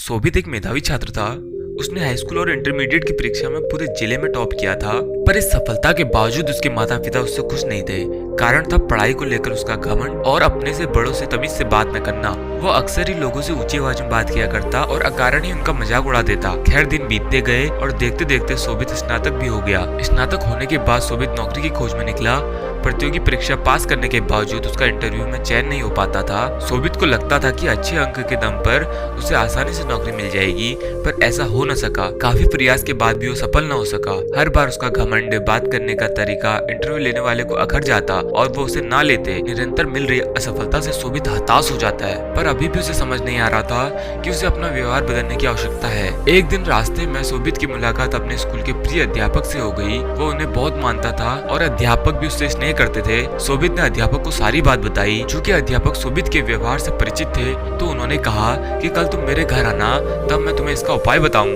शोभित एक मेधावी छात्र था। उसने हाई स्कूल और इंटरमीडिएट की परीक्षा में पूरे जिले में टॉप किया था। पर इस सफलता के बावजूद उसके माता पिता उससे खुश नहीं थे। कारण था पढ़ाई को लेकर उसका घमंड और अपने से बड़ों से तमीज से बात न करना। वो अक्सर ही लोगों से ऊंची आवाज में बात किया करता और अकारण ही उनका मजाक उड़ा देता। खैर दिन बीतते गए और देखते देखते शोभित स्नातक भी हो गया। स्नातक होने के बाद शोभित नौकरी की खोज में निकला। प्रतियोगी परीक्षा पास करने के बावजूद उसका इंटरव्यू में चयन नहीं हो पाता था। शोभित को लगता था कि अच्छे अंक के दम पर उसे आसानी से नौकरी मिल जाएगी, पर ऐसा हो न सका। काफी प्रयास के बाद भी वो सफल न हो सका। हर बार उसका घमंड, बात करने का तरीका इंटरव्यू लेने वाले को अखर जाता और वो उसे ना लेते। निरंतर मिल रही असफलता से शोभित हताश हो जाता है, पर अभी भी उसे समझ नहीं आ रहा था कि उसे अपना व्यवहार बदलने की आवश्यकता है। एक दिन रास्ते में शोभित की मुलाकात अपने स्कूल के प्रिय अध्यापक से हो गई। वो उन्हें बहुत मानता था और अध्यापक भी उससे स्नेह करते थे। शोभित ने अध्यापक को सारी बात बताई। चूँकि अध्यापक शोभित के व्यवहार से परिचित थे, तो उन्होंने कहा कि कल तुम मेरे घर आना, तब मैं तुम्हें इसका उपाय बताऊंगा।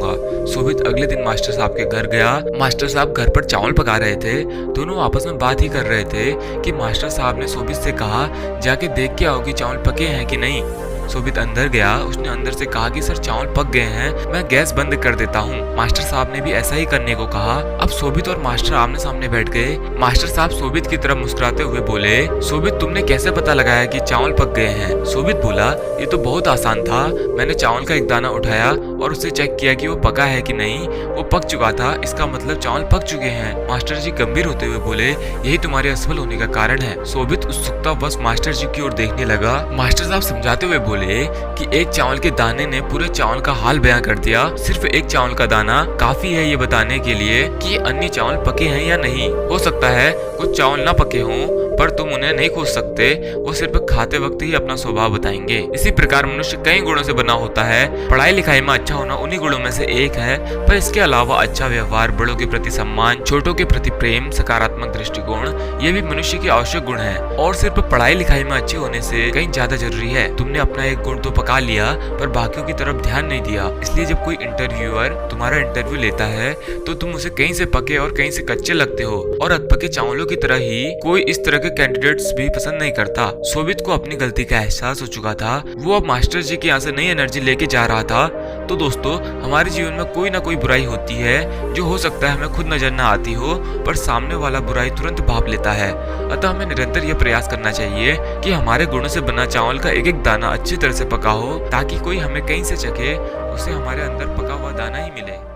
शोभित अगले दिन मास्टर साहब के घर गया। मास्टर साहब घर पर चावल पका रहे थे। दोनों आपस में बात ही कर रहे थे कि मास्टर साहब ने शोभित से कहा, जाके देख के आओ कि चावल पके हैं कि नहीं। शोभित अंदर गया। उसने अंदर से कहा कि सर चावल पक गए हैं, मैं गैस बंद कर देता हूँ। मास्टर साहब ने भी ऐसा ही करने को कहा। अब शोभित और मास्टर आमने सामने बैठ गए। मास्टर साहब शोभित की तरफ मुस्कुराते हुए बोले, शोभित तुमने कैसे पता लगाया कि चावल पक गए हैं? शोभित बोला, ये तो बहुत आसान था। मैंने चावल का एक दाना उठाया और उससे चेक किया कि वो पका है कि नहीं। वो पक चुका था, इसका मतलब चावल पक चुके हैं। मास्टर जी गंभीर होते हुए बोले, यही तुम्हारे असफल होने का कारण है। शोभित उत्सुकता बस मास्टर जी की ओर देखने लगा। मास्टर साहब समझाते हुए बोले कि एक चावल के दाने ने पूरे चावल का हाल बयां कर दिया। सिर्फ एक चावल का दाना काफी है ये बताने के लिए कि अन्य चावल पके हैं या नहीं। हो सकता है कुछ चावल ना पके हों, पर तुम उन्हें नहीं खोज सकते। वो सिर्फ खाते वक्त ही अपना स्वभाव बताएंगे। इसी प्रकार मनुष्य कई गुणों से बना होता है। पढ़ाई लिखाई में अच्छा होना उन्हीं गुणों में से एक है, पर इसके अलावा अच्छा व्यवहार, बड़ों के प्रति सम्मान, छोटों के प्रति प्रेम, सकारात्मक दृष्टिकोण, ये भी मनुष्य के आवश्यक गुण है और सिर्फ पढ़ाई लिखाई में अच्छे होने से कहीं ज्यादा जरूरी है। तुमने अपना एक गुण तो पका लिया, पर बाकियों की तरफ ध्यान नहीं दिया। इसलिए जब कोई इंटरव्यूअर तुम्हारा इंटरव्यू लेता है, तो तुम उसे कहीं से पके और कहीं से कच्चे लगते हो। और अधपके चावलों की तरह ही कोई इस तरह के कैंडिडेट्स भी पसंद नहीं करता। शोभित को अपनी गलती का एहसास हो चुका था। वो अब मास्टर जी के यहाँ से नई एनर्जी लेके जा रहा था। तो दोस्तों, हमारे जीवन में कोई ना कोई बुराई होती है जो हो सकता है हमें खुद नजर ना आती हो, पर सामने वाला बुराई तुरंत भाप लेता है। अतः हमें निरंतर यह प्रयास करना चाहिए कि हमारे गुणों से बना चावल का एक एक दाना अच्छी तरह से पका हो, ताकि कोई हमें कहीं से चखे उसे हमारे अंदर पका हुआ दाना ही मिले।